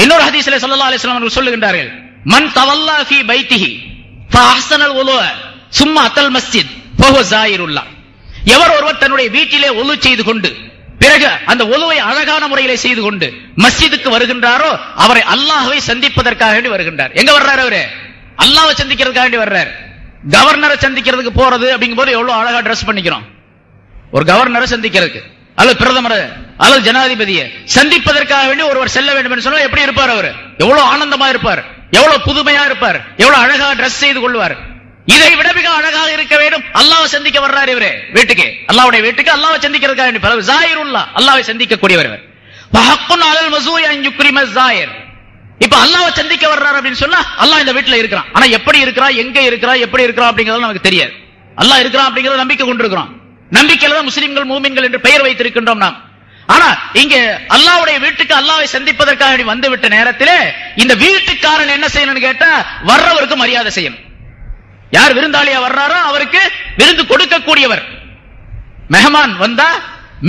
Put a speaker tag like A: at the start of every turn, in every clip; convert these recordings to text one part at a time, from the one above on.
A: இன்னொரு ஹதீஸ்ல ஸல்லல்லாஹு அலைஹி வஸல்லம் அவர்கள் சொல்லுகின்றார்கள், மன் தவல்லா ஃபீ பைத்திஹி ஃபஅஹ்ஸனல் வுலூஅ சும்மா அத்தல் மஸ்ஜித் ஃபஹுவ ஸாயிருல்லாஹ். எவர் ஒருவர் தன்னுடைய வீட்டிலே ஒலு செய்து கொண்டு பிறகு அந்த ஒலுவை அழகான முறையிலே செய்து கொண்டு மஸ்ஜிதுக்கு வருகின்றாரோ அவரை அல்லாஹ்வை சந்திப்பதற்காக வேண்டி வருகின்றார். எங்க வர்றாரு அவரு? அல்லாஹ்வை சந்திக்கிறதுக்காக வேண்டி வர்றாரு. கவர்னரை சந்திக்கிறதுக்கு போறது அப்படிங்கும்போது எவ்வளவு அழகா ட்ரெஸ் பண்ணிக்கிறோம். ஒரு கவர்னரை சந்திக்கிறதுக்கு அல்லது பிரதமரை அல்லது ஜனாதிபதியை சந்திப்பதற்காக வேண்டி ஒருவர் செல்ல வேண்டும் என்று சொன்னா எப்படி இருப்பார்? அவர் எவ்வளவு ஆனந்தமா இருப்பார், எவ்வளவு புதுமையா இருப்பார், எவ்வளவு அழகா ட்ரெஸ் செய்து கொள்வார். இதை விட மிக அழகாக இருக்க வேண்டும். அல்லாஹ்வை சந்திக்க வர்றாரு இவரே வீட்டுக்கு, அல்லாஹ்வுடைய வீட்டுக்கு அல்லாஹ்வை சந்திக்கிறதுக்காக வேண்டி ஸாயிருல்லாஹ், அல்லாஹ்வை சந்திக்கக்கூடியவர். வஹக்குன் அலல் மஸூரி அன் யுக்ரிம ஸாயிர். இப்ப அல்லாஹ்வை சந்திக்க வர்றாரு அப்படின்னு சொன்னா அல்லாஹ் இந்த வீட்டுல இருக்கிறான். ஆனா எப்படி இருக்கிறான், எங்க இருக்கிறான், எப்படி இருக்கிறான் அப்படிங்கிறது நமக்கு தெரியாது. அல்லாஹ் இருக்கிறான் அப்படிங்கறத நம்பிக்கை கொண்டிருக்கிறோம். நம்பிக்கையில தான் முஸ்லிம்கள் மூமின்கள் என்று பெயர் வைத்திருக்கின்றோம் நாம். ஆனா இங்க அல்லாஹ்வுடைய வீட்டுக்கு அல்லாஹ்வை சந்திப்பதற்காக வந்து விட்ட நேரத்திலே இந்த வீட்டுக்காரன் என்ன செய்யணும்னு கேட்டா வர்றவருக்கு மரியாதை செய்யணும். யார் விருந்தாளியா வர்றாரோ அவருக்கு விருந்து கொடுக்கக்கூடியவர். மெஹமான் வந்தா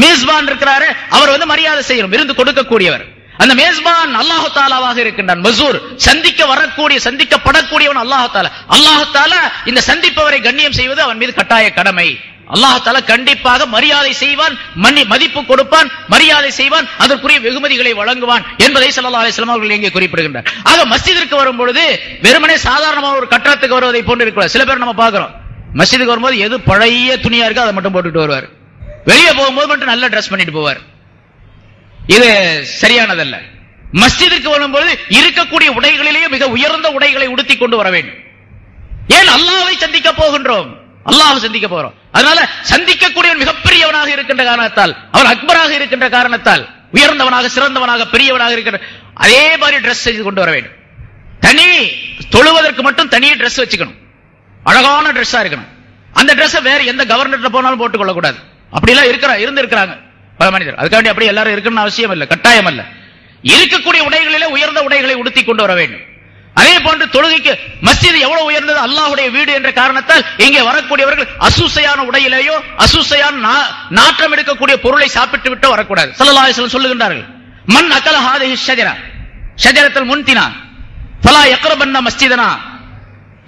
A: மேஸ்பான் இருக்கிறாரு, அவர் வந்து மரியாதை செய்யணும், விருந்து கொடுக்கக்கூடியவர். அந்த மேஸ்பான் அல்லாஹ் தஆலாவாக இருக்கின்றான். மஸூர் சந்திக்க வரக்கூடிய சந்திக்கப்படக்கூடியவன் அல்லாஹ் தஆலா. அல்லாஹ் தஆலா இந்த சந்திப்பவரை கண்ணியம் செய்வது அவன் மீது கட்டாய கடமை. அல்லாஹ் தஆலா கண்டிப்பாக மரியாதை செய்வான், மதிப்பு கொடுப்பான், மரியாதை செய்வான், அதற்குரிய வெகுமதிகளை வழங்குவான் என்பதை ஸல்லல்லாஹு அலைஹி வஸல்லம் அவர்கள் இங்கே குறிப்பிடுகின்றார். ஆக மஸ்ஜிதிற்கு வரும்பொழுது வெறுமனே சாதாரணமான ஒரு கட்டடத்துக்கு வருவதை போன்று இருக்கிறார். சில பேர் நம்ம பார்க்கிறோம், மஸ்ஜிதுக்கு வரும்போது எது பழைய துணியா இருக்கோ அதை மட்டும் போட்டுட்டு வருவார். வெளியே போகும்போது மட்டும் நல்ல ட்ரெஸ் பண்ணிட்டு போவார். இது சரியானதல்ல. மஸ்ஜிதுக்கு வரும்போது இருக்கக்கூடிய உடைகளிலேயே மிக உயர்ந்த உடைகளை உடுத்தி கொண்டு வர வேண்டும். ஏன்? அல்லாஹ்வை சந்திக்க போகின்றோம், அல்லாஹ்வை சந்திக்க போறோம். அதனால சந்திக்கக்கூடியவன் மிகப்பெரியவனாக இருக்கின்ற காரணத்தால், அவன் அக்பராக இருக்கின்ற காரணத்தால், உயர்ந்தவனாக சிறந்தவனாக பெரியவனாக இருக்கின்ற அதே மாதிரி ட்ரெஸ் செய்து கொண்டு வர வேண்டும். தனி தொழுவதற்கு மட்டும் தனியே ட்ரெஸ் வச்சுக்கணும், அழகான ட்ரெஸ்ஸா இருக்கணும். அந்த ட்ரெஸ் வேற எந்த கவர்னர் போனாலும் போட்டுக் கொள்ளக்கூடாது. அப்படிலாம் இருந்திருக்கிறாங்க பல மனிதர். அதுக்காண்டி அப்படி எல்லாரும் இருக்கணும்னு அவசியம் இல்லை, கட்டாயம் அல்ல. இருக்கக்கூடிய உடைகளிலே உயர்ந்த உடைகளை உடுத்தி கொண்டு வர வேண்டும். அதே போன்று தொழுகைக்கு மஸ்ஜித் எவ்வளவு உயர்ந்தது, அல்லாஹ்வுடைய வீடு என்ற காரணத்தால் இங்கே வரக்கூடியவர்கள் அசூசையான உடையிலேயோ அசூசையான நாற்றம் எடுக்கக்கூடிய பொருளை சாப்பிட்டு விட்டு வரக்கூடாது. ஸல்லல்லாஹு அலைஹி வஸல்லம் சொல்லுகின்றார்கள், மன் அகல ஹாதிஹி ஷஜரா ஷஜரத்துல் முன்தினா ஃபலா யக்ரபன்ன மஸ்ஜிதனா.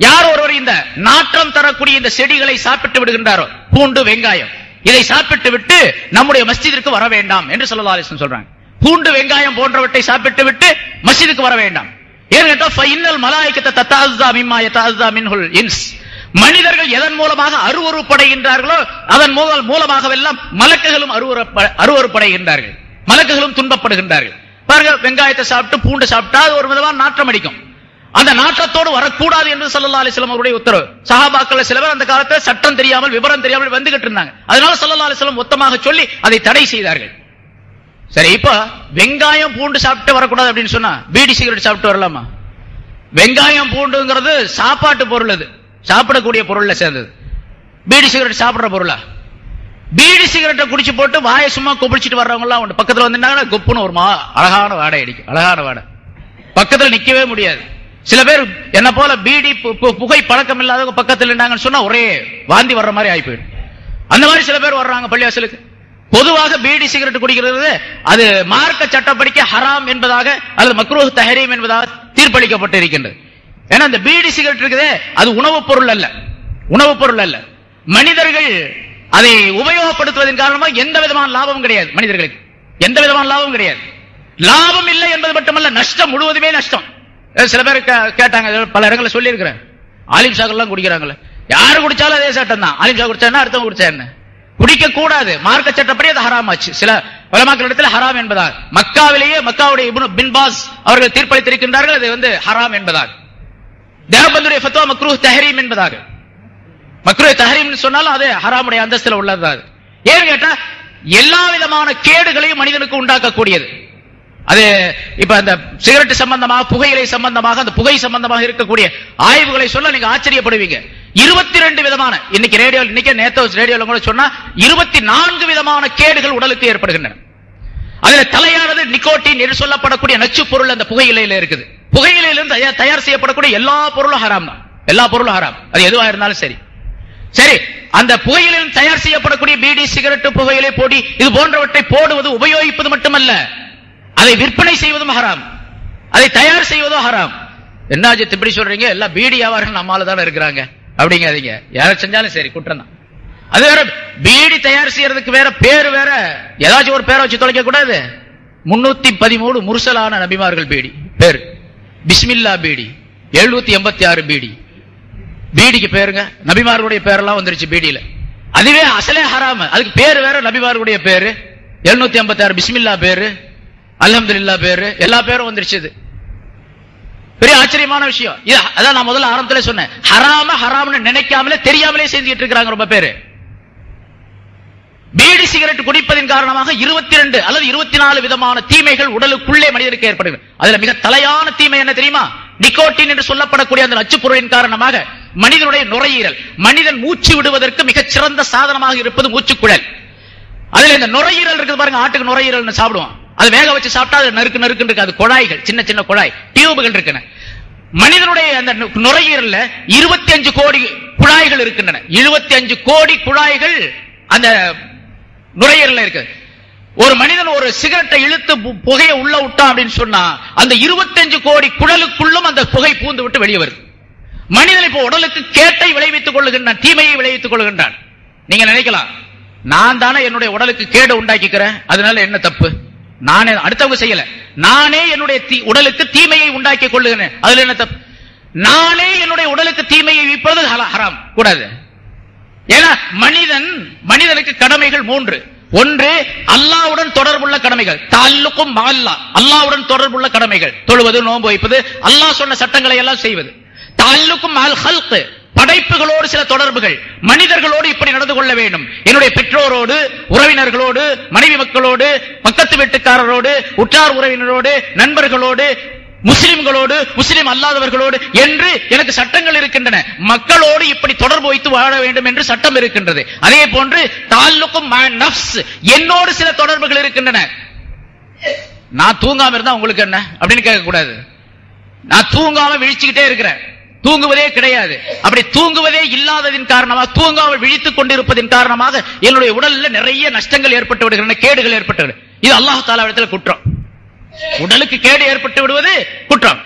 A: யார் ஒருவர் இந்த நாற்றம் தரக்கூடிய இந்த செடிகளை சாப்பிட்டு விடுகின்றாரோ, பூண்டு வெங்காயம், இதை சாப்பிட்டு விட்டு நம்முடைய மஸ்ஜிதிற்கு வர வேண்டாம் என்று ஸல்லல்லாஹு அலைஹி வஸல்லம் சொல்றாங்க. பூண்டு வெங்காயம் போன்றவற்றை சாப்பிட்டு விட்டு மஸ்ஜிதுக்கு வர வேண்டாம். மனிதர்கள் எதன் மூலமாக அருவருப்படைகின்றார்களோ அதன் மூலமாகவெல்லாம் மலக்குகளும் அருவருப்படைகின்றார்கள், மலக்குகளும் துன்பப்படுகின்றார்கள். பாருங்க, வெங்காயத்தை சாப்பிட்டு பூண்டு சாப்பிட்டா அது ஒரு விதமான நாற்றம் அடிக்கும். அந்த நாற்றத்தோடு வரக்கூடாது என்று ஸல்லல்லாஹு அலைஹி வஸல்லம் அவருடைய உத்தரவு. சஹாபாக்கள் சில பேர் அந்த காலத்தில் சட்டம் தெரியாமல் விவரம் தெரியாமல் வந்துகிட்டு இருந்தாங்க. அதனால ஸல்லல்லாஹு அலைஹி வஸல்லம் மொத்தமாக சொல்லி அதை தடை செய்தார்கள். சரி, இப்ப வெங்காயம் பூண்டு சாப்பிட்டு வரக்கூடாது அப்படின்னு சொன்னா பீடி சிகரெட் சாப்பிட்டு வரலாமா? வெங்காயம் பூண்டுங்கிறது சாப்பாட்டு பொருள், அது சாப்பிடக்கூடிய பொருள்ல சேர்ந்தது. பீடி சிகரெட் சாப்பிடுற பொருளா? பீடி சிகரெட்டை குடிச்சு போட்டு வாயை சும்மா குபிச்சிட்டு வர்றவங்க எல்லாம் உண்டு. பக்கத்துல வந்துட்டாங்கன்னா குப்புன்னு ஒரு அழகான வாடை அடிக்கும், அழகான வாடை, பக்கத்துல நிக்கவே முடியாது. சில பேர் என்ன போல பீடி புகை பழக்கம் இல்லாதவங்க பக்கத்தில் இருந்தாங்கன்னு சொன்னா ஒரே வாந்தி வர்ற மாதிரி ஆகி போயிடும். அந்த மாதிரி சில பேர் வர்றாங்க பள்ளிவாசலுக்கு. பொதுவாக பீடி சிகரெட் குடிக்கிறது அது மார்க்க சட்டப்படிக்க ஹராம் என்பதாக அல்லது மக்ரூஹ் தஹரீம் என்பதாக தீர்ப்பளிக்கப்பட்டு இருக்கின்றது. ஏன்னா இந்த பீடி சிகரெட் இருக்குதே அது உணவுப் பொருள் அல்ல, உணவுப் பொருள் அல்ல. மனிதர்கள் அதை உபயோகப்படுத்துவதன் காரணமாக எந்த விதமான லாபமும் கிடையாது, மனிதர்களுக்கு எந்த விதமான லாபமும் கிடையாது. லாபம் இல்லை என்பது மட்டுமல்ல, நஷ்டம் முழுவதுமே நஷ்டம். சில பேர் கேட்டாங்க, பல இடங்களில் சொல்லி இருக்கிறேன், ஆலிம் ஷாக்கெல்லாம் குடிக்கிறாங்களே, யாரு குடிச்சாலும் அதே சட்டம் தான். ஆலிம் ஷா குடிச்சா என்ன, அடுத்தவங்க குடிச்சா என்ன, குடிக்க கூடாது, மார்க்க சட்டப்படி அது ஹராம் ஆச்சு. சில உலமாக்களிடத்தில் ஹராம் என்பதாக, மக்காவிலேயே மக்காவுடைய இப்னு பின் பாஸ் அவர்கள் தீர்ப்பளித்திருக்கின்றார்கள் அது வந்து ஹராம் என்பதாக. தேவபந்துடைய ஃபத்வா மக்ரூஹ் தஹரீம் என்பதாக. மக்ரூஹ் தஹரீம் சொன்னாலும் அது ஹராமுடைய அந்தஸ்தில் உள்ளது. ஏன்னு கேட்டா எல்லா விதமான கேடுகளையும் மனிதனுக்கு உண்டாக்கக்கூடியது. அது இப்ப அந்த சிகரெட் சம்பந்தமாக, புகையிலை சம்பந்தமாக, அந்த புகை சம்பந்தமாக இருக்கக்கூடிய ஆய்வுகளை சொல்ல நீங்க ஆச்சரியப்படுவீங்க. 22 விதமான, இன்னைக்கு ரேடியோ, இன்னைக்கு நேத்து ரேடியோல கூட சொன்னா 24 விதமான கேடுகள் உடலுக்கு ஏற்படுகின்றன. அதுல தலையானது நிக்கோட்டின் என்று சொல்லப்படக்கூடிய நச்சு பொருள் அந்த புகையிலையில இருக்குது. புகையிலையிலிருந்து தயார் செய்யப்படக்கூடிய எல்லா பொருளும் ஹராம் தான், எல்லா பொருளும் ஹராம், அது எதுவா இருந்தாலும் சரி. சரி, அந்த புகையிலிருந்து தயார் செய்யப்படக்கூடிய பீடி, சிகரெட், புகையிலை, பொடி இது போன்றவற்றை போடுவது, உபயோகிப்பது மட்டுமல்ல, அதை விற்பனை செய்வதும் ஹராம். அதை தயார் செய்வதோ ஹராம். என்னாச்சு இப்படி சொல்றீங்க, எல்லாம் பீடி வியாபாரம் நம்மால தானே இருக்கிறாங்க அப்படிங்காதீங்க. யாரும் செஞ்சாலும் சரி குற்றம் தான். அது வேற, பீடி தயார் செய்யறதுக்கு வேற பேரு வேற, ஏதாச்சும் ஒரு பேரை வச்சு தொலைக்க கூடாது. 313 முர்சலான நபிமார்கள் பீடி பேரு, பிஸ்மில்லா பீடி, 786 பீடி. பீடிக்கு பேருங்க, நபிமார்களுடைய பேரெல்லாம் வந்துருச்சு பீடியில. அதுவே அசலே ஹராம, அதுக்கு பேரு வேற, நபிமார்களுடைய பேரு 786 பிஸ்மில்லா பேரு, அல்ஹம்துலில்லாஹ் பேரு, எல்லா பேரும் வந்துருச்சு. பெரிய ஆச்சரியமான விஷயம். அதான் நான் முதல்ல ஆரம்பத்திலே சொன்னேன், ஹராம்னு நினைக்காமலே தெரியாமலே செஞ்சுட்டு இருக்காங்க ரொம்ப பேரு. பீடி சிகரெட் குடிப்பதன் காரணமாக 22 அல்லது 24 விதமான தீமைகள் உடலுக்குள்ளே மனிதனுக்கு ஏற்படுகிறது. அதுல மிக தலையான தீமை என்ன தெரியுமா? நிக்கோட்டின் என்று சொல்லப்படக்கூடிய அந்த நச்சுப்பொருளின் காரணமாக மனிதனுடைய நுரையீரல், மனிதன் மூச்சு விடுவதற்கு மிகச் சிறந்த சாதனமாக இருப்பது மூச்சுக்குழல். அதுல இந்த நுரையீரல் இருக்குது பாருங்க, ஆட்டுக்கு நுரையீரல் சாப்பிடுவோம், அது வேக வச்சு சாப்பிட்டா அது நறுக்கு நறுக்குன்னு இருக்கு. அது குழாய்கள், சின்ன சின்ன குழாய், டியூபுகள் இருக்குன்னு. மனிதனுடைய அந்த நுரையீரல்ல 25 கோடி குழாய்கள் இருக்கின்றன. 25 கோடி குழாய்கள் அந்த நுரையீரல்ல இருக்கு. ஒரு மனிதன் ஒரு சிகரெட்டை இழுத்து புகையை உள்ள விட்டான் அப்படின்னு சொன்னா அந்த 25 கோடி குழலுக்குள்ளும் அந்த புகை பூந்து விட்டு வெளியே வருது. மனிதன் இப்போ உடலுக்கு கேட்டை விளைவித்துக் கொள்ளுகின்றான், தீமையை விளைவித்துக் கொள்ளுகின்றான். நீங்க நினைக்கலாம், நான் தானே என்னுடைய உடலுக்கு கேடு உண்டாக்கிக்கிறேன், அதனால என்ன தப்பு? நானே, அடுத்தவங்க செய்யல, நானே என்னுடைய உடலுக்கு தீமையை உண்டாக்கி கொள்ளுகிறேன், அதுல என்ன தப்பு? நானே என்னுடைய உடலுக்கு தீமையை வைப்பது ஹராம், கூடாது. ஏன்னா மனிதனுக்கு கடமைகள் 3. ஒன்று அல்லாஹ்வுடன் தொடர்புள்ள கடமைகள், தஅல்லுகும் மஅல்லாஹ், அல்லாஹ்வுடன் தொடர்புள்ள கடமைகள், தொழுவது, நோன்பு வைப்பது, அல்லாஹ் சொன்ன சட்டங்களை எல்லாம் செய்வது. தஅல்லுகும் மஅல் ஹல்க், படைப்புகளோடு சில தொடர்புகள், மனிதர்களோடு இப்படி நடந்து கொள்ள வேண்டும், என்னுடைய பெற்றோரோடு, உறவினர்களோடு, மனைவி மக்களோடு, பக்கத்து வீட்டுக்காரரோடு, உற்றார் உறவினரோடு, நண்பர்களோடு, முஸ்லிம்களோடு, முஸ்லிம் அல்லாதவர்களோடு என்று எனக்கு சட்டங்கள் இருக்கின்றன. மக்களோடு இப்படி தொடர்பு வைத்து வாழ வேண்டும் என்று சட்டம் இருக்கின்றது. அதே போன்று தஅல்லுகும் மஅன் நஃப்ஸ், என்னோடு சில தொடர்புகள் இருக்கின்றன. நான் தூங்காம இருந்தா உங்களுக்கு என்ன அப்படின்னு கேட்க கூடாது. நான் தூங்காம விழிச்சுக்கிட்டே இருக்கிறேன், தூங்குவதே கிடையாது. அப்படி தூங்குவதே இல்லாததின் காரணமாக, தூங்காமல் விழித்துக் கொண்டிருப்பதின் காரணமாக என்னுடைய உடலில் நிறைய நஷ்டங்கள் ஏற்பட்டு விடுகின்றன, கேடுகள் ஏற்பட்டு விடுகிறது. இது அல்லாஹ் தஆலா இடத்தில் குற்றம். உடலுக்கு கேடு ஏற்பட்டு விடுவது குற்றம்.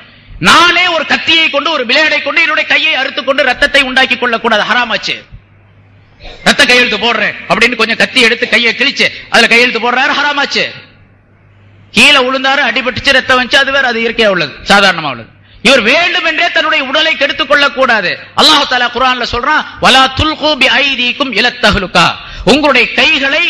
A: நானே ஒரு கத்தியை கொண்டு, ஒரு பிளேடை கொண்டு என்னுடைய கையை அறுத்துக் கொண்டு ரத்தத்தை உண்டாக்கி கொள்ளக்கூடாது, ஹராமாச்சு. ரத்த கையெழுத்து போடுறேன் அப்படின்னு கொஞ்சம் கத்தி எடுத்து கையை கிழிச்சு அதுல கையெழுத்து போடுறாரு, ஹராமாச்சு. கீழே விழுந்தாரு, அடிபட்டுச்சு, ரத்தம் வந்துச்சு, அது வேற, அது இயற்கையா உள்ளது, சாதாரணமா உள்ளது. இவர் வேண்டும் என்றே தன்னுடைய உடலை கெடுத்துக் கொள்ளக் கூடாது. அல்லாஹ் தஆலா குர்ஆன்ல சொல்றான், வலா துல்கு பிஐதீக்கும் இலத் தஹ்லுகா, உங்களுடைய கைகளை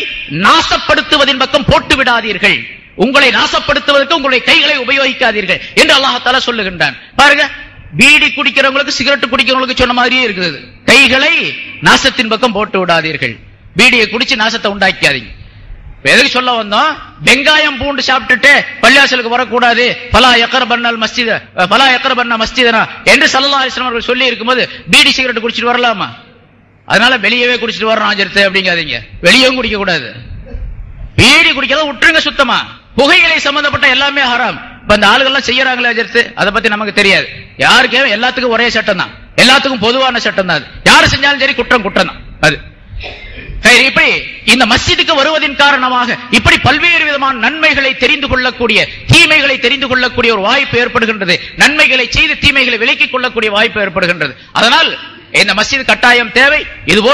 A: நாசப்படுத்துவதின் பக்கம் போட்டு விடாதீர்கள், உங்களை நாசப்படுத்துவதற்கு உங்களுடைய கைகளை உபயோகிக்காதீர்கள் என்று அல்லாஹ் தஆலா சொல்லுகின்றான். பாருங்க, பீடி குடிக்கிறவங்களுக்கு, சிகரெட் குடிக்கிறவங்களுக்கு சொன்ன மாதிரியே இருக்குது, கைகளை நாசத்தின் பக்கம் போட்டு விடாதீர்கள், பீடியை குடிச்சு நாசத்தை உண்டாக்காதீங்க. எதுக்கு சொல்ல வந்தோம்? வெங்காயம் பூண்டு சாப்பிட்டுட்டு பள்ளிவாசலுக்கு வரக்கூடாது, பலா யக்ரபன்னல் மஸ்ஜித, பலா யக்ரபன்ன மஸ்ஜிதனா என்று ஸல்லல்லாஹு அலைஹி வஸல்லம் அவர்கள் சொல்லி இருக்கும்போது பீடி சிகரெட் குடிச்சிட்டு வரலாமா? அதனால வெளியவே குடிச்சிட்டு வர்றோம் ஆஜர்த்து அப்படிங்காதீங்க, வெளியவும் குடிக்க கூடாது. பீடி குடிக்கிறத விட்டுருங்க சுத்தமா. புகையிலை சம்பந்தப்பட்ட எல்லாமே ஹராம். இப்ப அந்த ஆளுகள்லாம் செய்யறாங்களே அஜர்த்து, அதை பத்தி நமக்கு தெரியாது. யாருக்கே எல்லாத்துக்கும் ஒரே சட்டம் தான், எல்லாத்துக்கும் பொதுவான சட்டம் தான். அது யாரு செஞ்சாலும் சரி குற்றம் குற்றம் தான் அது. இப்படி இந்த மஸ்ஜிதுக்கு வருவதின் காரணமாக இப்படி பல்வேறு விதமான நன்மைகளை தெரிந்து கொள்ளக்கூடிய, தீமைகளை தெரிந்து கொள்ளக்கூடிய ஒரு வாய்ப்பு ஏற்படுகின்றது. நன்மைகளை செய்து தீமைகளை விலக்கிக் கொள்ளக்கூடிய வாய்ப்பு ஏற்படுகின்றது. அதனால் இந்த மஸ்ஜித் கட்டாயம் தேவை. இதுபோல்